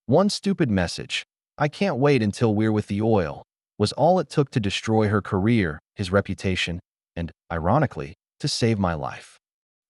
One stupid message, "I can't wait until we're with the oil," was all it took to destroy her career, his reputation, and, ironically, to save my life.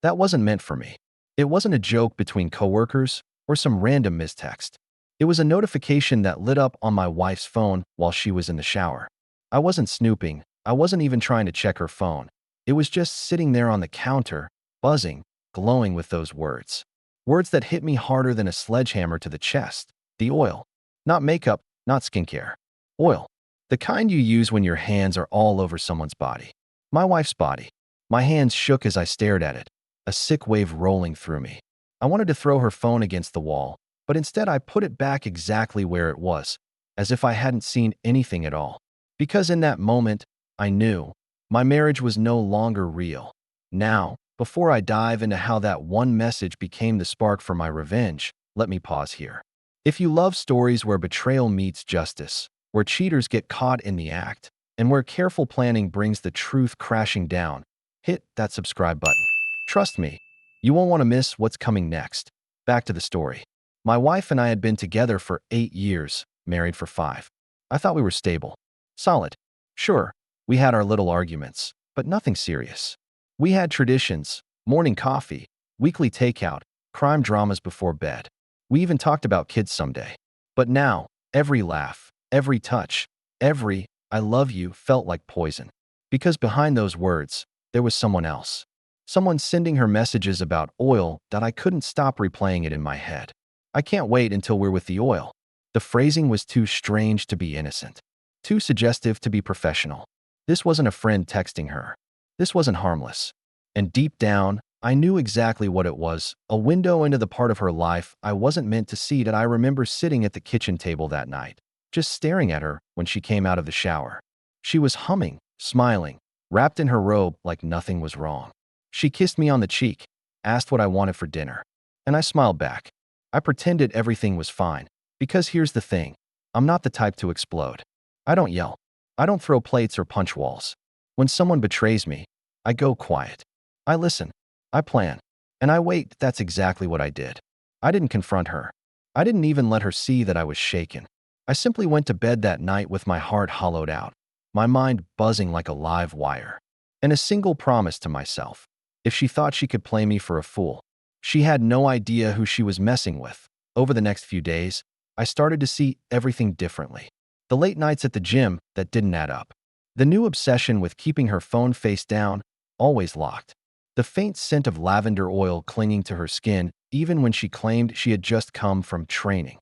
That wasn't meant for me. It wasn't a joke between coworkers or some random mistext. It was a notification that lit up on my wife's phone while she was in the shower. I wasn't snooping. I wasn't even trying to check her phone. It was just sitting there on the counter, buzzing, glowing with those words. Words that hit me harder than a sledgehammer to the chest. The oil. Not makeup, not skincare. Oil. The kind you use when your hands are all over someone's body. My wife's body. My hands shook as I stared at it, a sick wave rolling through me. I wanted to throw her phone against the wall, but instead I put it back exactly where it was, as if I hadn't seen anything at all. Because in that moment, I knew my marriage was no longer real. Now, before I dive into how that one message became the spark for my revenge, let me pause here. If you love stories where betrayal meets justice, where cheaters get caught in the act, and where careful planning brings the truth crashing down, hit that subscribe button. Trust me, you won't want to miss what's coming next. Back to the story. My wife and I had been together for 8 years, married for 5. I thought we were stable. Solid. Sure, we had our little arguments, but nothing serious. We had traditions, morning coffee, weekly takeout, crime dramas before bed. We even talked about kids someday. But now, every laugh, every touch, every "I love you" felt like poison. Because behind those words, there was someone else. Someone sending her messages about oil that I couldn't stop replaying it in my head. "I can't wait until we're with the oil." The phrasing was too strange to be innocent. Too suggestive to be professional. This wasn't a friend texting her. This wasn't harmless. And deep down, I knew exactly what it was, a window into the part of her life I wasn't meant to see. That I remember sitting at the kitchen table that night, just staring at her when she came out of the shower. She was humming, smiling, wrapped in her robe like nothing was wrong. She kissed me on the cheek, asked what I wanted for dinner, and I smiled back. I pretended everything was fine, because here's the thing, I'm not the type to explode. I don't yell. I don't throw plates or punch walls. When someone betrays me, I go quiet. I listen. I plan. And I wait. That's exactly what I did. I didn't confront her. I didn't even let her see that I was shaken. I simply went to bed that night with my heart hollowed out, my mind buzzing like a live wire, and a single promise to myself. If she thought she could play me for a fool, she had no idea who she was messing with. Over the next few days, I started to see everything differently. The late nights at the gym that didn't add up. The new obsession with keeping her phone face down, always locked. The faint scent of lavender oil clinging to her skin, even when she claimed she had just come from training.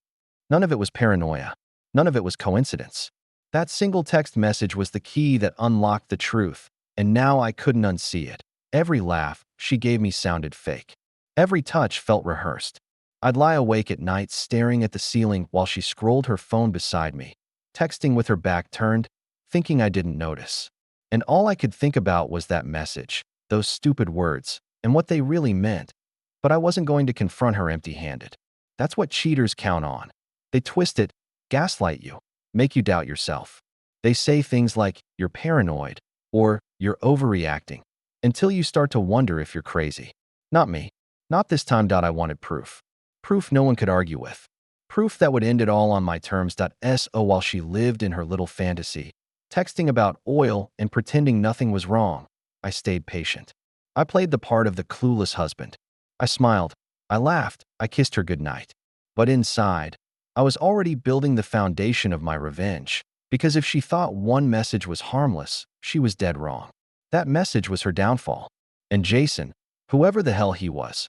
None of it was paranoia. None of it was coincidence. That single text message was the key that unlocked the truth, and now I couldn't unsee it. Every laugh she gave me sounded fake. Every touch felt rehearsed. I'd lie awake at night staring at the ceiling while she scrolled her phone beside me, texting with her back turned, thinking I didn't notice. And all I could think about was that message, those stupid words, and what they really meant. But I wasn't going to confront her empty-handed. That's what cheaters count on. They twist it, gaslight you, make you doubt yourself. They say things like, "You're paranoid," or "You're overreacting," until you start to wonder if you're crazy. Not me. Not this time. I wanted proof. Proof no one could argue with. Proof that would end it all on my terms. So while she lived in her little fantasy, texting about oil and pretending nothing was wrong, I stayed patient. I played the part of the clueless husband. I smiled. I laughed. I kissed her goodnight. But inside, I was already building the foundation of my revenge. Because if she thought one message was harmless, she was dead wrong. That message was her downfall. And Jason, whoever the hell he was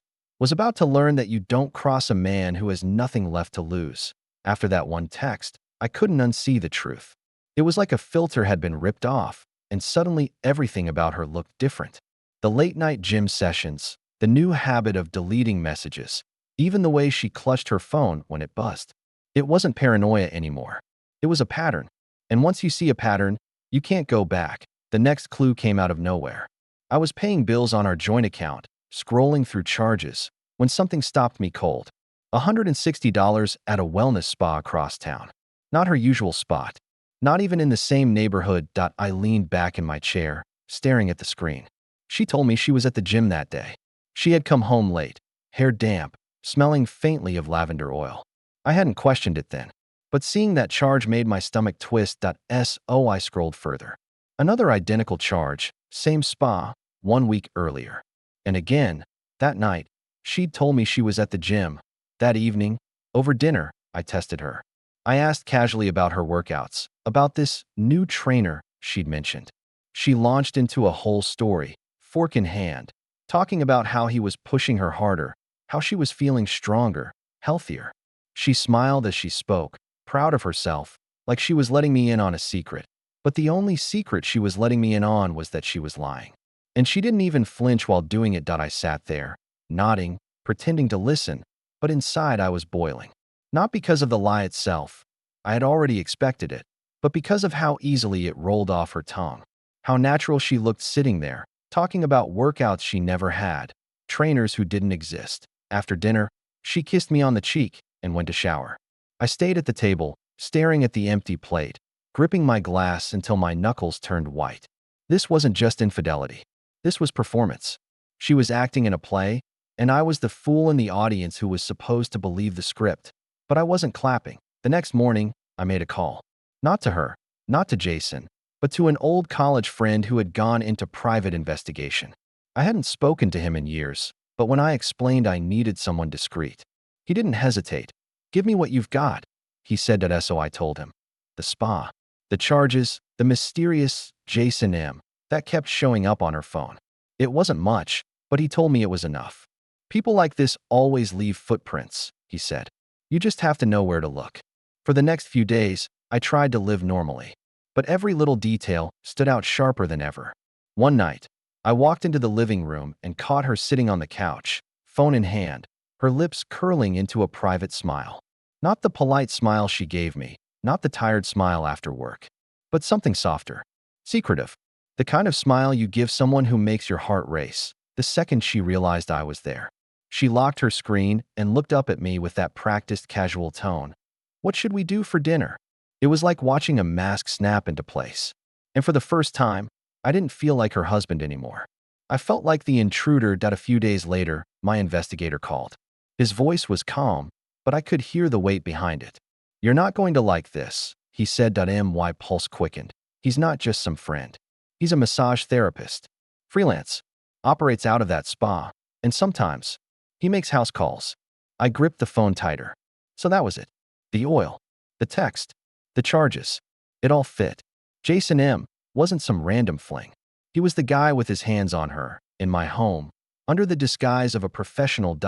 about to learn that you don't cross a man who has nothing left to lose. After that one text, I couldn't unsee the truth. It was like a filter had been ripped off, and suddenly everything about her looked different. The late-night gym sessions, the new habit of deleting messages, even the way she clutched her phone when it buzzed. It wasn't paranoia anymore. It was a pattern. And once you see a pattern, you can't go back. The next clue came out of nowhere. I was paying bills on our joint account, scrolling through charges, when something stopped me cold. $160 at a wellness spa across town. Not her usual spot. Not even in the same neighborhood. I leaned back in my chair, staring at the screen. She told me she was at the gym that day. She had come home late, hair damp, smelling faintly of lavender oil. I hadn't questioned it then. But seeing that charge made my stomach twist. So I scrolled further. Another identical charge, same spa, 1 week earlier. And again, that night, she'd told me she was at the gym. That evening, over dinner, I tested her. I asked casually about her workouts, about this new trainer she'd mentioned. She launched into a whole story, fork in hand, talking about how he was pushing her harder, how she was feeling stronger, healthier. She smiled as she spoke, proud of herself, like she was letting me in on a secret. But the only secret she was letting me in on was that she was lying. And she didn't even flinch while doing it. I sat there, nodding, pretending to listen, but inside I was boiling. Not because of the lie itself, I had already expected it, but because of how easily it rolled off her tongue. How natural she looked sitting there, talking about workouts she never had, trainers who didn't exist. After dinner, she kissed me on the cheek and went to shower. I stayed at the table, staring at the empty plate, gripping my glass until my knuckles turned white. This wasn't just infidelity. This was performance. She was acting in a play, and I was the fool in the audience who was supposed to believe the script. But I wasn't clapping. The next morning, I made a call. Not to her, not to Jason, but to an old college friend who had gone into private investigation. I hadn't spoken to him in years, but when I explained I needed someone discreet, he didn't hesitate. "Give me what you've got," he said. So I told him. The spa, the charges, the mysterious Jason M. that kept showing up on her phone. It wasn't much, but he told me it was enough. "People like this always leave footprints," he said. "You just have to know where to look." For the next few days, I tried to live normally, but every little detail stood out sharper than ever. One night, I walked into the living room and caught her sitting on the couch, phone in hand, her lips curling into a private smile. Not the polite smile she gave me, not the tired smile after work, but something softer, secretive, the kind of smile you give someone who makes your heart race. The second she realized I was there, she locked her screen and looked up at me with that practiced casual tone. "What should we do for dinner?" It was like watching a mask snap into place. And for the first time, I didn't feel like her husband anymore. I felt like the intruder. A few days later, my investigator called. His voice was calm, but I could hear the weight behind it. "You're not going to like this," he said. My pulse quickened. "He's not just some friend. He's a massage therapist. Freelance. Operates out of that spa. And sometimes, he makes house calls." I gripped the phone tighter. So that was it. The oil. The text. The charges. It all fit. Jason M. wasn't some random fling. He was the guy with his hands on her, in my home, under the disguise of a professional.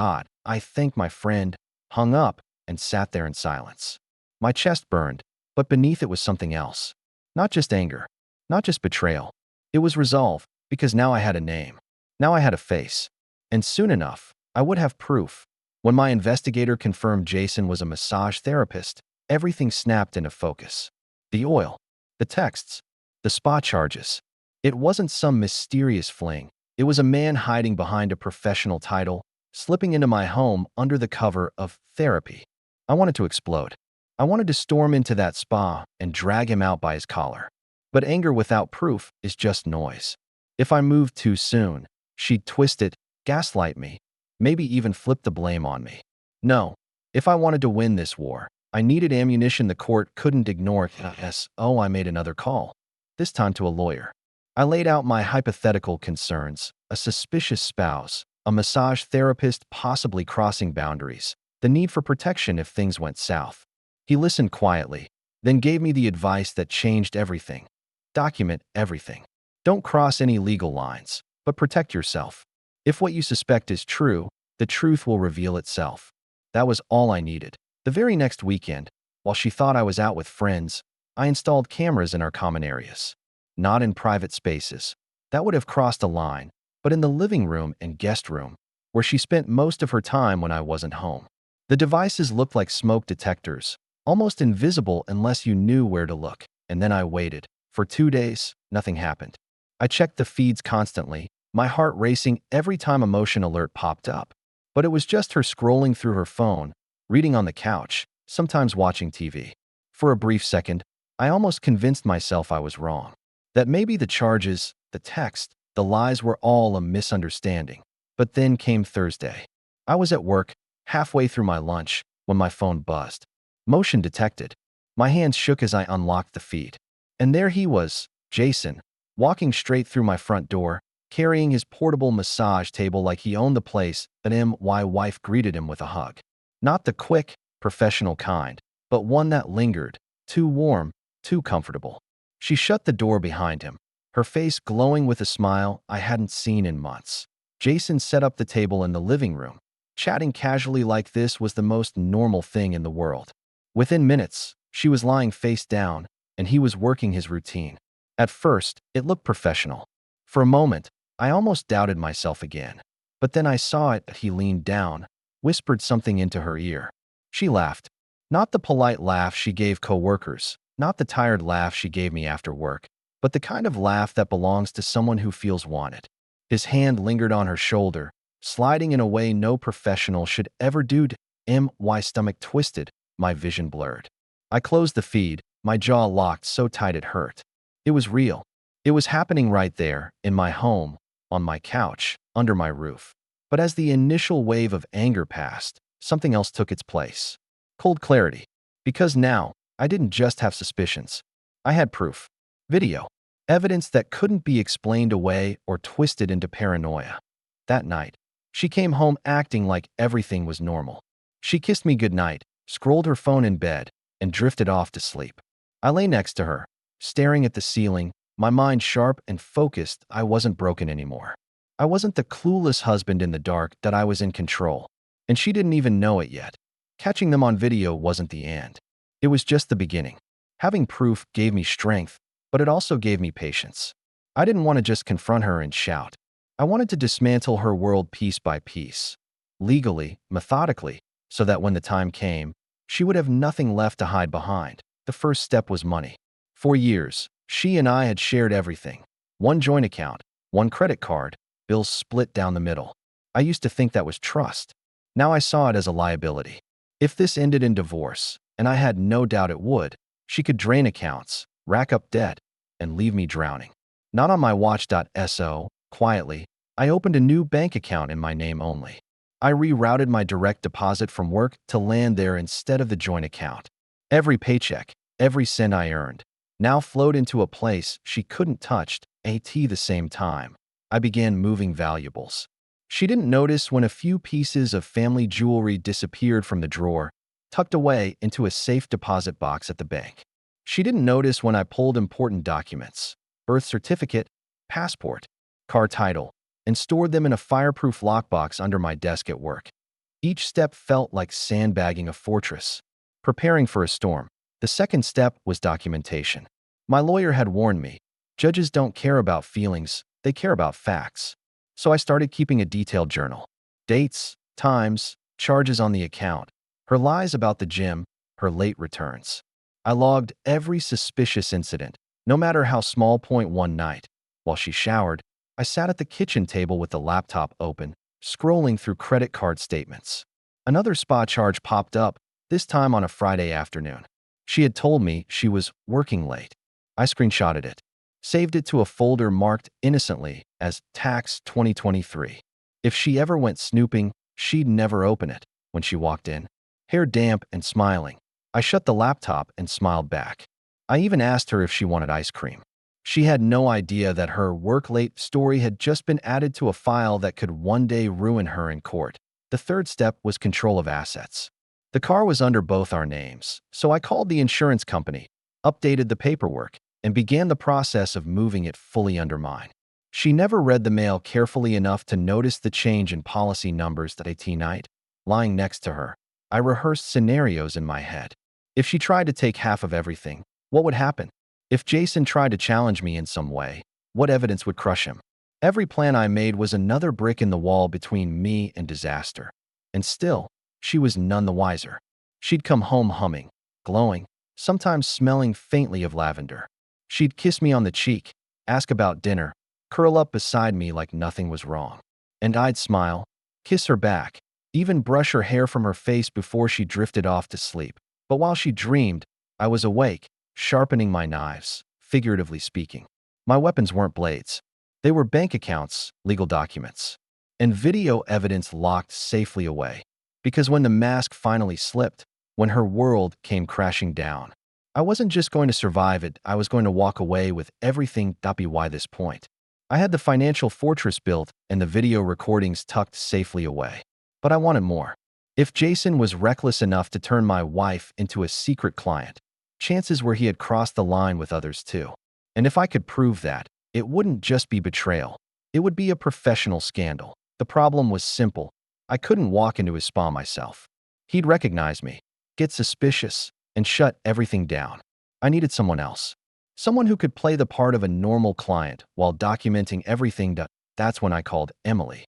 I thanked my friend, hung up, and sat there in silence. My chest burned, but beneath it was something else. Not just anger. Not just betrayal. It was resolve, because now I had a name. Now I had a face. And soon enough, I would have proof. When my investigator confirmed Jason was a massage therapist, everything snapped into focus. The oil. The texts. The spa charges. It wasn't some mysterious fling. It was a man hiding behind a professional title, slipping into my home under the cover of therapy. I wanted to explode. I wanted to storm into that spa and drag him out by his collar. But anger without proof is just noise. If I moved too soon, she'd twist it, gaslight me, maybe even flip the blame on me. No, if I wanted to win this war, I needed ammunition the court couldn't ignore. I made another call, this time to a lawyer. I laid out my hypothetical concerns: a suspicious spouse, a massage therapist possibly crossing boundaries, the need for protection if things went south. He listened quietly, then gave me the advice that changed everything. Document everything. Don't cross any legal lines, but protect yourself. If what you suspect is true, the truth will reveal itself. That was all I needed. The very next weekend, while she thought I was out with friends, I installed cameras in our common areas. Not in private spaces. That would have crossed a line, but in the living room and guest room, where she spent most of her time when I wasn't home. The devices looked like smoke detectors, almost invisible unless you knew where to look. And then I waited. For 2 days, nothing happened. I checked the feeds constantly, my heart racing every time a motion alert popped up. But it was just her scrolling through her phone, reading on the couch, sometimes watching TV. For a brief second, I almost convinced myself I was wrong. That maybe the charges, the text, the lies were all a misunderstanding. But then came Thursday. I was at work, halfway through my lunch, when my phone buzzed. Motion detected. My hands shook as I unlocked the feed. And there he was, Jason, walking straight through my front door, carrying his portable massage table like he owned the place, and my wife greeted him with a hug. Not the quick, professional kind, but one that lingered, too warm, too comfortable. She shut the door behind him, her face glowing with a smile I hadn't seen in months. Jason set up the table in the living room. Chatting casually like this was the most normal thing in the world. Within minutes, she was lying face down, and he was working his routine. At first, it looked professional. For a moment, I almost doubted myself again. But then I saw it. He leaned down, whispered something into her ear. She laughed. Not the polite laugh she gave coworkers, not the tired laugh she gave me after work, but the kind of laugh that belongs to someone who feels wanted. His hand lingered on her shoulder, sliding in a way no professional should ever do. My stomach twisted, my vision blurred. I closed the feed, my jaw locked so tight it hurt. It was real. It was happening right there, in my home, on my couch, under my roof. But as the initial wave of anger passed, something else took its place. Cold clarity. Because now, I didn't just have suspicions. I had proof. Video. Evidence that couldn't be explained away or twisted into paranoia. That night, she came home acting like everything was normal. She kissed me goodnight, scrolled her phone in bed, and drifted off to sleep. I lay next to her, staring at the ceiling, my mind sharp and focused. I wasn't broken anymore. I wasn't the clueless husband in the dark, that I was in control. And she didn't even know it yet. Catching them on video wasn't the end. It was just the beginning. Having proof gave me strength, but it also gave me patience. I didn't want to just confront her and shout. I wanted to dismantle her world piece by piece, legally, methodically, so that when the time came, she would have nothing left to hide behind. The first step was money. For years, she and I had shared everything. One joint account, one credit card, bills split down the middle. I used to think that was trust. Now I saw it as a liability. If this ended in divorce, and I had no doubt it would, she could drain accounts, rack up debt, and leave me drowning. Not on my watch. So, quietly, I opened a new bank account in my name only. I rerouted my direct deposit from work to land there instead of the joint account. Every paycheck, every cent I earned, now flowed into a place she couldn't touch. At the same time, I began moving valuables. She didn't notice when a few pieces of family jewelry disappeared from the drawer, tucked away into a safe deposit box at the bank. She didn't notice when I pulled important documents, birth certificate, passport, car title, and stored them in a fireproof lockbox under my desk at work. Each step felt like sandbagging a fortress, preparing for a storm. The second step was documentation. My lawyer had warned me, judges don't care about feelings, they care about facts. So I started keeping a detailed journal. Dates, times, charges on the account, her lies about the gym, her late returns. I logged every suspicious incident, no matter how small. One night, while she showered, I sat at the kitchen table with the laptop open, scrolling through credit card statements. Another spa charge popped up, this time on a Friday afternoon. She had told me she was working late. I screenshotted it, saved it to a folder marked innocently as Tax 2023. If she ever went snooping, she'd never open it. When she walked in, hair damp and smiling, I shut the laptop and smiled back. I even asked her if she wanted ice cream. She had no idea that her work late story had just been added to a file that could one day ruin her in court. The third step was control of assets. The car was under both our names, so I called the insurance company, updated the paperwork, and began the process of moving it fully under mine. She never read the mail carefully enough to notice the change in policy numbers. That night, lying next to her, I rehearsed scenarios in my head. If she tried to take half of everything, what would happen? If Jason tried to challenge me in some way, what evidence would crush him? Every plan I made was another brick in the wall between me and disaster. And still, she was none the wiser. She'd come home humming, glowing, sometimes smelling faintly of lavender. She'd kiss me on the cheek, ask about dinner, curl up beside me like nothing was wrong. And I'd smile, kiss her back, even brush her hair from her face before she drifted off to sleep. But while she dreamed, I was awake, sharpening my knives, figuratively speaking. My weapons weren't blades. They were bank accounts, legal documents, and video evidence locked safely away. Because when the mask finally slipped, when her world came crashing down. I wasn't just going to survive it, I was going to walk away with everything. By this point, I had the financial fortress built and the video recordings tucked safely away. But I wanted more. If Jason was reckless enough to turn my wife into a secret client, chances were he had crossed the line with others too. And if I could prove that, it wouldn't just be betrayal. It would be a professional scandal. The problem was simple. I couldn't walk into his spa myself. He'd recognize me, get suspicious, and shut everything down. I needed someone else. Someone who could play the part of a normal client while documenting everything. That's when I called Emily.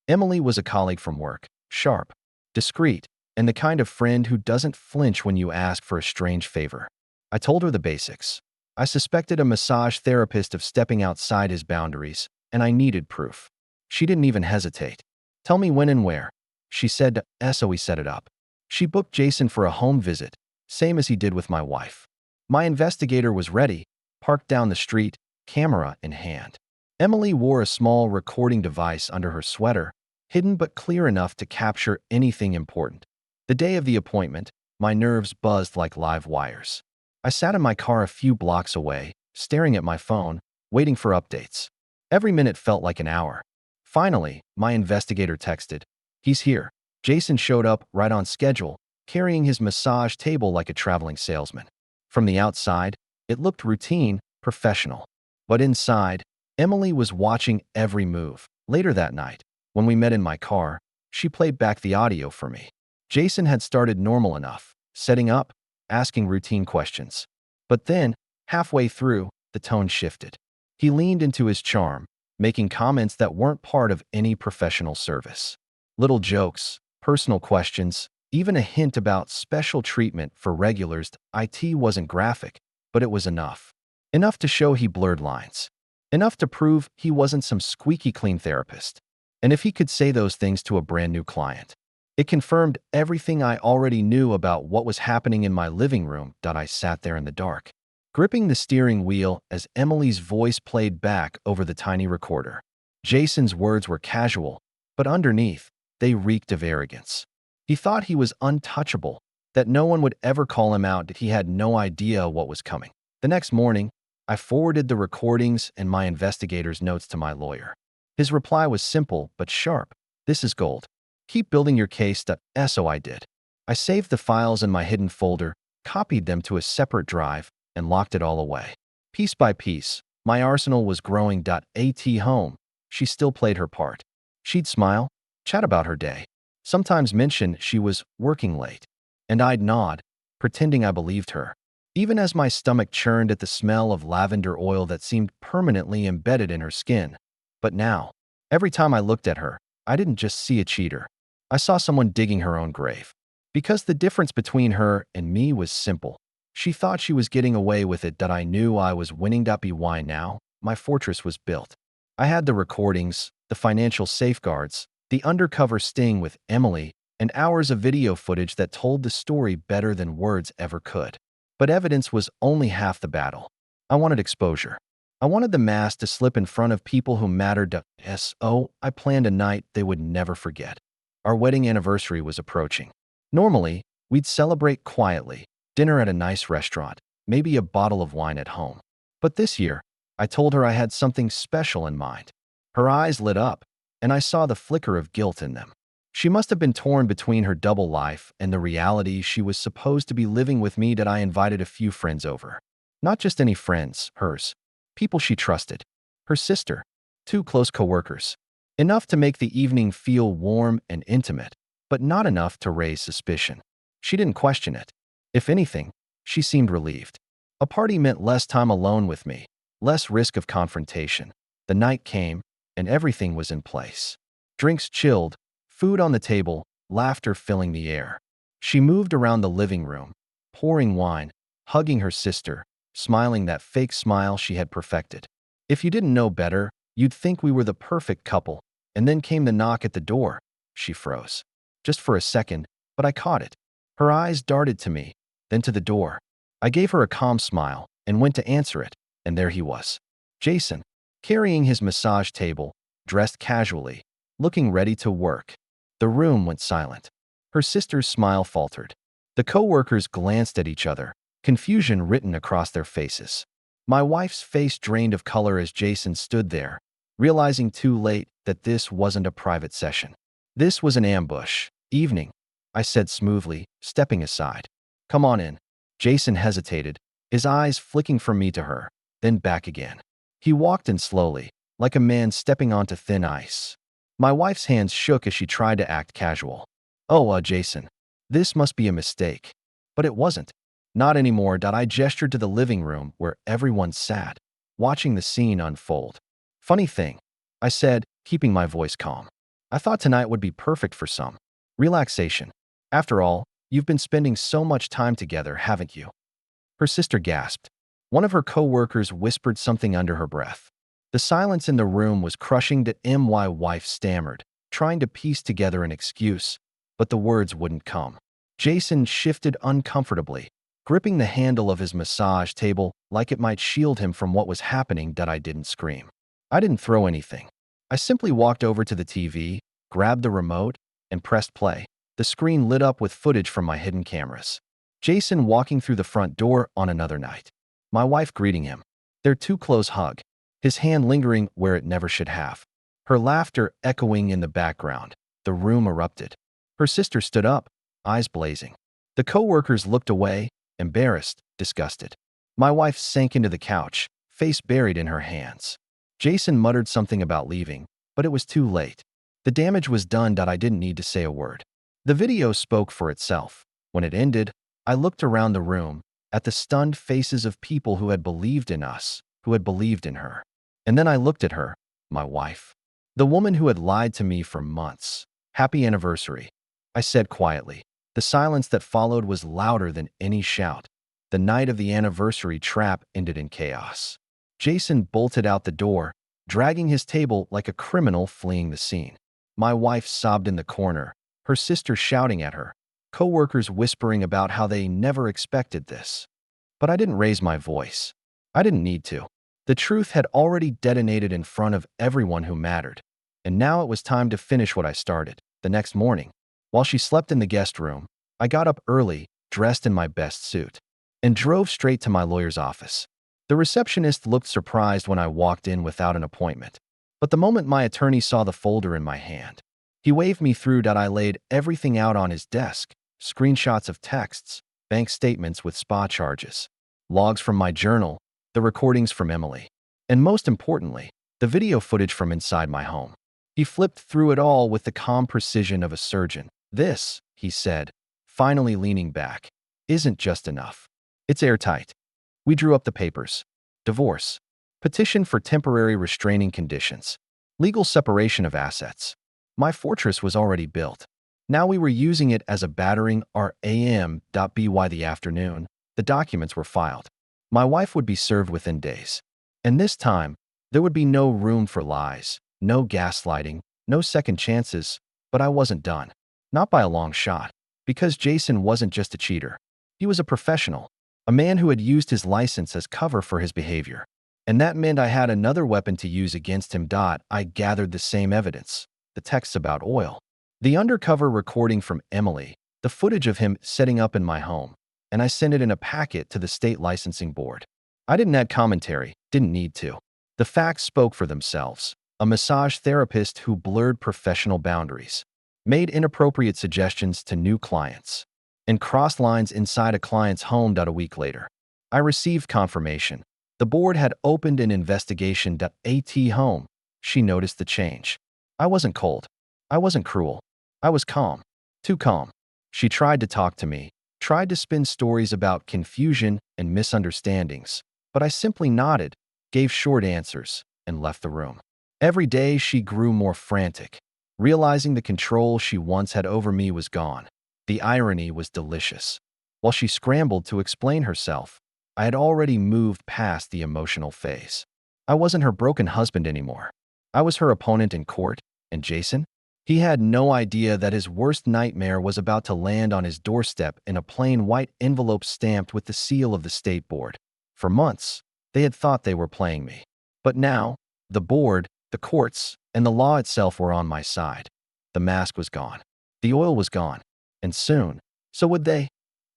Emily was a colleague from work, sharp, discreet, and the kind of friend who doesn't flinch when you ask for a strange favor. I told her the basics. I suspected a massage therapist of stepping outside his boundaries, and I needed proof. She didn't even hesitate. Tell me when and where. She said, so we set it up. She booked Jason for a home visit, same as he did with my wife. My investigator was ready, parked down the street, camera in hand. Emily wore a small recording device under her sweater, hidden but clear enough to capture anything important. The day of the appointment, my nerves buzzed like live wires. I sat in my car a few blocks away, staring at my phone, waiting for updates. Every minute felt like an hour. Finally, my investigator texted, "He's here." Jason showed up right on schedule, carrying his massage table like a traveling salesman. From the outside, it looked routine, professional. But inside, Emily was watching every move. Later that night, when we met in my car, she played back the audio for me. Jason had started normal enough, setting up, asking routine questions. But then, halfway through, the tone shifted. He leaned into his charm, making comments that weren't part of any professional service. Little jokes, personal questions, even a hint about special treatment for regulars. It wasn't graphic, but it was enough. Enough to show he blurred lines. Enough to prove he wasn't some squeaky clean therapist. And if he could say those things to a brand new client, it confirmed everything I already knew about what was happening in my living room. I sat there in the dark, gripping the steering wheel as Emily's voice played back over the tiny recorder. Jason's words were casual, but underneath, they reeked of arrogance. He thought he was untouchable, that no one would ever call him out, that he had no idea what was coming. The next morning, I forwarded the recordings and my investigator's notes to my lawyer. His reply was simple but sharp. "This is gold. Keep building your case." So I did. I saved the files in my hidden folder, copied them to a separate drive, and locked it all away. Piece by piece, my arsenal was growing. At home, she still played her part. She'd smile, chat about her day, sometimes mention she was working late, and I'd nod, pretending I believed her, even as my stomach churned at the smell of lavender oil that seemed permanently embedded in her skin. But now, every time I looked at her, I didn't just see a cheater. I saw someone digging her own grave. Because the difference between her and me was simple. She thought she was getting away with it. I knew I was winning. Why now? My fortress was built. I had the recordings, the financial safeguards, the undercover sting with Emily, and hours of video footage that told the story better than words ever could. But evidence was only half the battle. I wanted exposure. I wanted the mask to slip in front of people who mattered. I planned a night they would never forget. Our wedding anniversary was approaching. Normally, we'd celebrate quietly, dinner at a nice restaurant, maybe a bottle of wine at home. But this year, I told her I had something special in mind. Her eyes lit up, and I saw the flicker of guilt in them. She must have been torn between her double life and the reality she was supposed to be living with me. I invited a few friends over. Not just any friends, hers. People she trusted. Her sister. 2 close coworkers. Enough to make the evening feel warm and intimate, but not enough to raise suspicion. She didn't question it. If anything, she seemed relieved. A party meant less time alone with me, less risk of confrontation. The night came, and everything was in place. Drinks chilled, food on the table, laughter filling the air. She moved around the living room, pouring wine, hugging her sister, smiling that fake smile she had perfected. If you didn't know better, you'd think we were the perfect couple. And then came the knock at the door. She froze. Just for a second, but I caught it. Her eyes darted to me, then to the door. I gave her a calm smile and went to answer it, and there he was. Jason, carrying his massage table, dressed casually, looking ready to work. The room went silent. Her sister's smile faltered. The coworkers glanced at each other, confusion written across their faces. My wife's face drained of color as Jason stood there, realizing too late that this wasn't a private session. This was an ambush. Evening, I said smoothly, stepping aside. Come on in. Jason hesitated, his eyes flicking from me to her, then back again. He walked in slowly, like a man stepping onto thin ice. My wife's hands shook as she tried to act casual. Oh, Jason, this must be a mistake. But it wasn't. Not anymore. I gestured to the living room where everyone sat, watching the scene unfold. Funny thing, I said, keeping my voice calm. I thought tonight would be perfect for some relaxation. After all, you've been spending so much time together, haven't you? Her sister gasped. One of her co-workers whispered something under her breath. The silence in the room was crushing. My wife stammered, trying to piece together an excuse, but the words wouldn't come. Jason shifted uncomfortably, gripping the handle of his massage table like it might shield him from what was happening. I didn't scream. I didn't throw anything. I simply walked over to the TV, grabbed the remote, and pressed play. The screen lit up with footage from my hidden cameras. Jason walking through the front door on another night. My wife greeting him. Their too close hug, his hand lingering where it never should have. Her laughter echoing in the background. The room erupted. Her sister stood up, eyes blazing. The co-workers looked away, embarrassed, disgusted. My wife sank into the couch, face buried in her hands. Jason muttered something about leaving, but it was too late. The damage was done. I didn't need to say a word. The video spoke for itself. When it ended, I looked around the room, at the stunned faces of people who had believed in us, who had believed in her. And then I looked at her, my wife. The woman who had lied to me for months. Happy anniversary, I said quietly. The silence that followed was louder than any shout. The night of the anniversary trap ended in chaos. Jason bolted out the door, dragging his table like a criminal fleeing the scene. My wife sobbed in the corner, her sister shouting at her, co-workers whispering about how they never expected this. But I didn't raise my voice. I didn't need to. The truth had already detonated in front of everyone who mattered. And now it was time to finish what I started. The next morning, while she slept in the guest room, I got up early, dressed in my best suit, and drove straight to my lawyer's office. The receptionist looked surprised when I walked in without an appointment. But the moment my attorney saw the folder in my hand, he waved me through. I laid everything out on his desk, screenshots of texts, bank statements with spa charges, logs from my journal, the recordings from Emily, and most importantly, the video footage from inside my home. He flipped through it all with the calm precision of a surgeon. This, he said, finally leaning back, isn't just enough. It's airtight. We drew up the papers. Divorce. Petition for temporary restraining conditions. Legal separation of assets. My fortress was already built. Now we were using it as a battering ram. By the afternoon, the documents were filed. My wife would be served within days. And this time, there would be no room for lies, no gaslighting, no second chances, but I wasn't done. Not by a long shot. Because Jason wasn't just a cheater. He was a professional, a man who had used his license as cover for his behavior. And that meant I had another weapon to use against him. I gathered the same evidence, the texts about oil, the undercover recording from Emily, the footage of him setting up in my home, and I sent it in a packet to the state licensing board. I didn't add commentary, didn't need to. The facts spoke for themselves. A massage therapist who blurred professional boundaries, made inappropriate suggestions to new clients, and crossed lines inside a client's home. A week later, I received confirmation. The board had opened an investigation. At home, she noticed the change. I wasn't cold. I wasn't cruel. I was calm. Too calm. She tried to talk to me, tried to spin stories about confusion and misunderstandings, but I simply nodded, gave short answers, and left the room. Every day she grew more frantic, realizing the control she once had over me was gone. The irony was delicious. While she scrambled to explain herself, I had already moved past the emotional phase. I wasn't her broken husband anymore. I was her opponent in court, and Jason? He had no idea that his worst nightmare was about to land on his doorstep in a plain white envelope stamped with the seal of the state board. For months, they had thought they were playing me. But now, the board, the courts, and the law itself were on my side. The mask was gone. The oil was gone. And soon, so would they.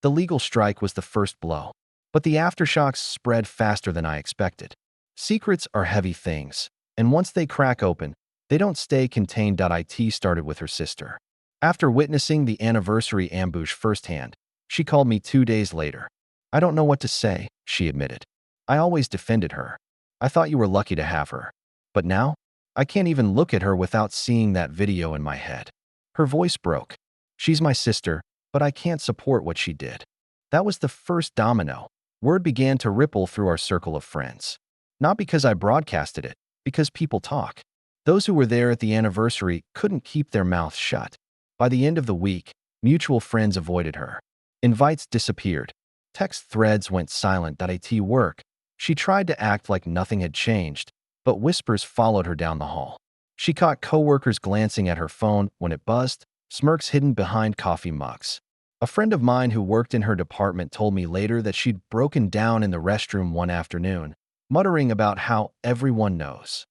The legal strike was the first blow, but the aftershocks spread faster than I expected. Secrets are heavy things, and once they crack open, they don't stay contained. It started with her sister. After witnessing the anniversary ambush firsthand, she called me 2 days later. "I don't know what to say," she admitted. "I always defended her. I thought you were lucky to have her. But now, I can't even look at her without seeing that video in my head." Her voice broke. "She's my sister, but I can't support what she did." That was the first domino. Word began to ripple through our circle of friends. Not because I broadcasted it, because people talk. Those who were there at the anniversary couldn't keep their mouths shut. By the end of the week, mutual friends avoided her. Invites disappeared. Text threads went silent. It work. She tried to act like nothing had changed, but whispers followed her down the hall. She caught coworkers glancing at her phone when it buzzed, smirks hidden behind coffee mugs. A friend of mine who worked in her department told me later that she'd broken down in the restroom one afternoon, muttering about how everyone knows.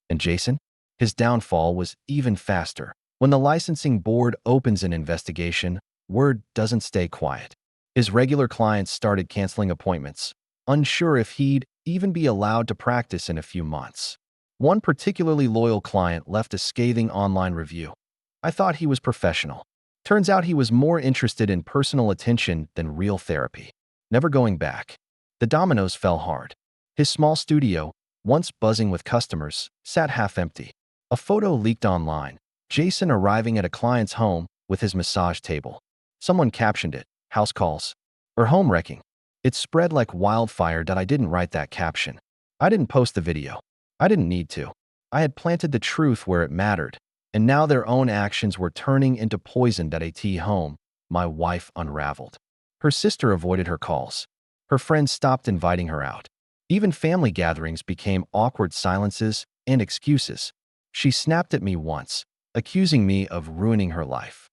And Jason? His downfall was even faster. When the licensing board opens an investigation, word doesn't stay quiet. His regular clients started canceling appointments, unsure if he'd even be allowed to practice in a few months. One particularly loyal client left a scathing online review. "I thought he was professional. Turns out he was more interested in personal attention than real therapy." Never going back. The dominoes fell hard. His small studio, once buzzing with customers, sat half empty. A photo leaked online. Jason arriving at a client's home with his massage table. Someone captioned it, "House calls," or "Home wrecking." It spread like wildfire. I didn't write that caption. I didn't post the video. I didn't need to. I had planted the truth where it mattered, and now their own actions were turning into poison. At home, my wife unraveled. Her sister avoided her calls. Her friends stopped inviting her out. Even family gatherings became awkward silences and excuses. She snapped at me once, accusing me of ruining her life.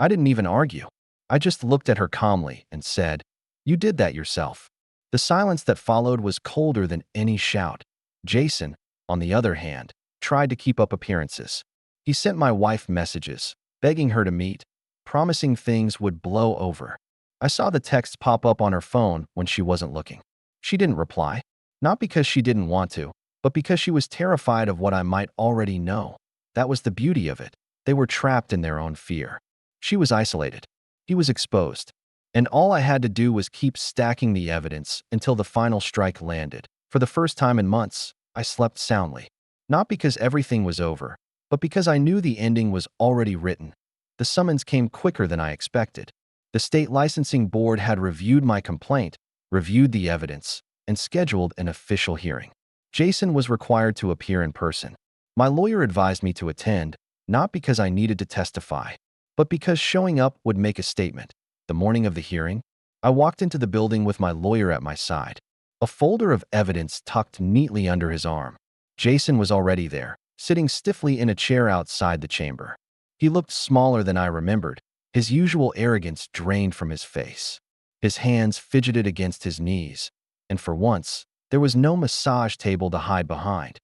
I didn't even argue. I just looked at her calmly and said, "You did that yourself." The silence that followed was colder than any shout. Jason, on the other hand, tried to keep up appearances. He sent my wife messages, begging her to meet, promising things would blow over. I saw the texts pop up on her phone when she wasn't looking. She didn't reply, not because she didn't want to, but because she was terrified of what I might already know. That was the beauty of it. They were trapped in their own fear. She was isolated. He was exposed. And all I had to do was keep stacking the evidence until the final strike landed. For the first time in months, I slept soundly. Not because everything was over, but because I knew the ending was already written. The summons came quicker than I expected. The state licensing board had reviewed my complaint, reviewed the evidence, and scheduled an official hearing. Jason was required to appear in person. My lawyer advised me to attend, not because I needed to testify, but because showing up would make a statement. The morning of the hearing, I walked into the building with my lawyer at my side, a folder of evidence tucked neatly under his arm. Jason was already there, sitting stiffly in a chair outside the chamber. He looked smaller than I remembered, his usual arrogance drained from his face. His hands fidgeted against his knees, and for once, there was no massage table to hide behind.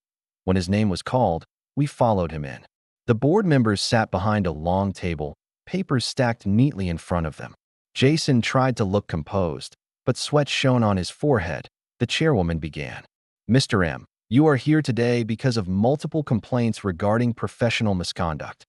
When his name was called, we followed him in. The board members sat behind a long table, papers stacked neatly in front of them. Jason tried to look composed, but sweat shone on his forehead. The chairwoman began. "Mr. M, you are here today because of multiple complaints regarding professional misconduct."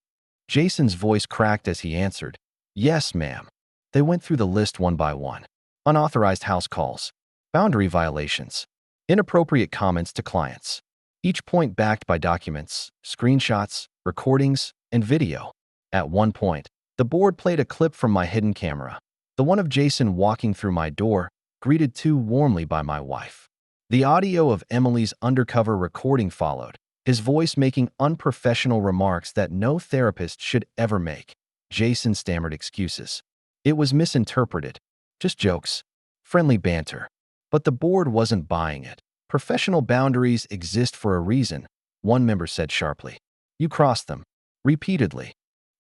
Jason's voice cracked as he answered, "Yes, ma'am." They went through the list one by one. Unauthorized house calls, boundary violations, inappropriate comments to clients. Each point backed by documents, screenshots, recordings, and video. At one point, the board played a clip from my hidden camera, the one of Jason walking through my door, greeted too warmly by my wife. The audio of Emily's undercover recording followed, his voice making unprofessional remarks that no therapist should ever make. Jason stammered excuses. It was misinterpreted. Just jokes. Friendly banter. But the board wasn't buying it. "Professional boundaries exist for a reason," one member said sharply. "You crossed them." Repeatedly.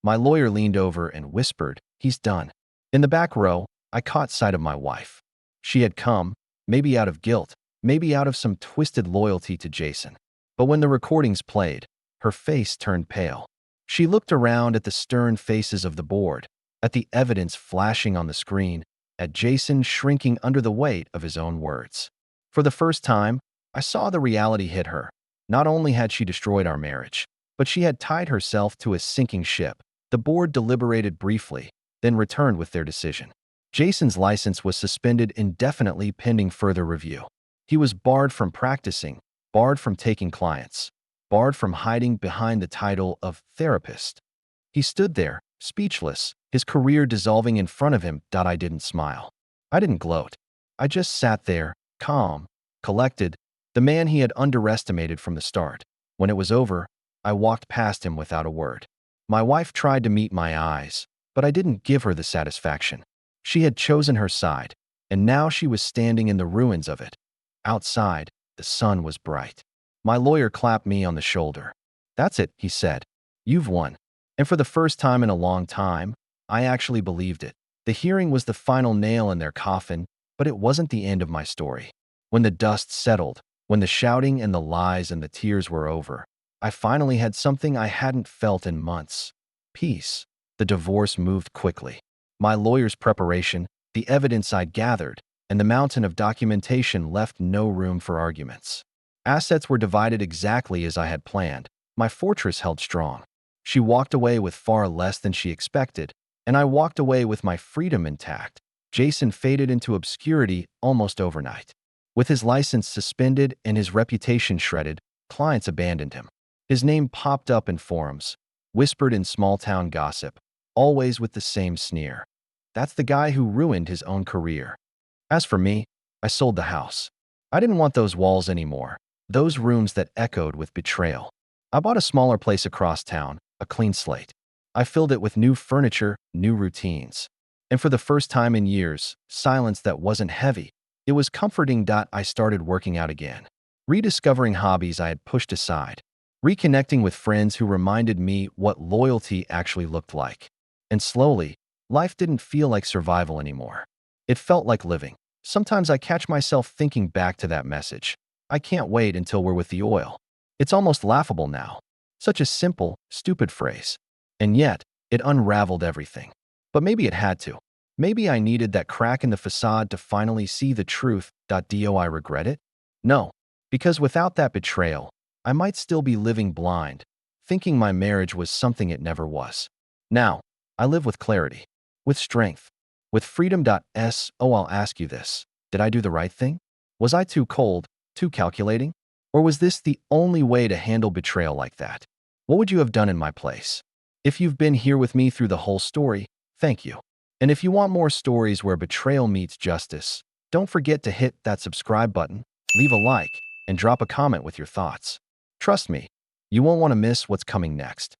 My lawyer leaned over and whispered, "He's done." In the back row, I caught sight of my wife. She had come, maybe out of guilt, maybe out of some twisted loyalty to Jason. But when the recordings played, her face turned pale. She looked around at the stern faces of the board, at the evidence flashing on the screen, at Jason shrinking under the weight of his own words. For the first time, I saw the reality hit her. Not only had she destroyed our marriage, but she had tied herself to a sinking ship. The board deliberated briefly, then returned with their decision. Jason's license was suspended indefinitely pending further review. He was barred from practicing, barred from taking clients, barred from hiding behind the title of therapist. He stood there, speechless, his career dissolving in front of him. I didn't smile. I didn't gloat. I just sat there, calm, collected, the man he had underestimated from the start. When it was over, I walked past him without a word. My wife tried to meet my eyes, but I didn't give her the satisfaction. She had chosen her side, and now she was standing in the ruins of it. Outside, the sun was bright. My lawyer clapped me on the shoulder. "That's it," he said. "You've won." And for the first time in a long time, I actually believed it. The hearing was the final nail in their coffin, but it wasn't the end of my story. When the dust settled, when the shouting and the lies and the tears were over, I finally had something I hadn't felt in months: peace. The divorce moved quickly. My lawyer's preparation, the evidence I'd gathered, and the mountain of documentation left no room for arguments. Assets were divided exactly as I had planned. My fortress held strong. She walked away with far less than she expected, and I walked away with my freedom intact. Jason faded into obscurity almost overnight. With his license suspended and his reputation shredded, clients abandoned him. His name popped up in forums, whispered in small-town gossip, always with the same sneer. "That's the guy who ruined his own career." As for me, I sold the house. I didn't want those walls anymore, those rooms that echoed with betrayal. I bought a smaller place across town, a clean slate. I filled it with new furniture, new routines. And for the first time in years, silence that wasn't heavy. It was comforting. I started working out again, rediscovering hobbies I had pushed aside, reconnecting with friends who reminded me what loyalty actually looked like. And slowly, life didn't feel like survival anymore. It felt like living. Sometimes I catch myself thinking back to that message. "I can't wait until we're with the oil." It's almost laughable now. Such a simple, stupid phrase. And yet, it unraveled everything. But maybe it had to. Maybe I needed that crack in the facade to finally see the truth. Do I regret it? No, because without that betrayal, I might still be living blind, thinking my marriage was something it never was. Now, I live with clarity, with strength, with freedom. I'll ask you this. Did I do the right thing? Was I too cold, too calculating? Or was this the only way to handle betrayal like that? What would you have done in my place? If you've been here with me through the whole story, thank you. And if you want more stories where betrayal meets justice, don't forget to hit that subscribe button, leave a like, and drop a comment with your thoughts. Trust me, you won't want to miss what's coming next.